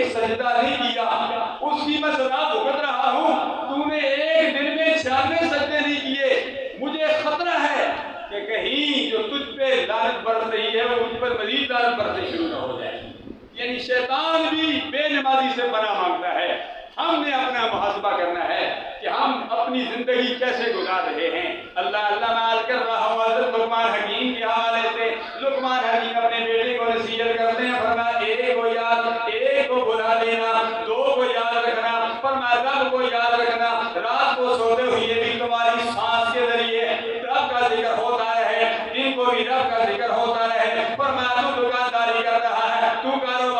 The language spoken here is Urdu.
ایک سجدہ نہیں کیا، اس کی میں سزا بھگت رہا ہوں، تو نے ایک دن میں 96 سجدے نہیں کیے، مجھے خطرہ ہے کہ کہیں جو تجھ پہ لعنت برس رہی ہے وہ مجھ پر مزید لعنت برسنا شروع نہ ہو جائے۔ یعنی شیطان بھی بے نمازی سے پناہ مانگتا ہے۔ ہم نے اپنا محاسبہ کرنا ہے کہ ہم اپنی زندگی کیسے گزار رہے ہیں۔ اللہ میں کر رہا ہوں حضرت لقمان حکیم کے حوالے سے، لقمان حکیم اپنے بیٹے کو نصیحت کرتے ہیں، فرمایا ایک کو بلا لینا، 2 کو یاد رکھنا، فرمایا رب کو یاد رکھنا، رات کو سوتے ہوئے بھی تمہاری سانس کے ذریعے رب کا ذکر ہوتا رہے، دن کو بھی رب کا ذکر ہوتا رہے۔ فرمایا تو دکانداری کر رہا ہے، تو کاروبار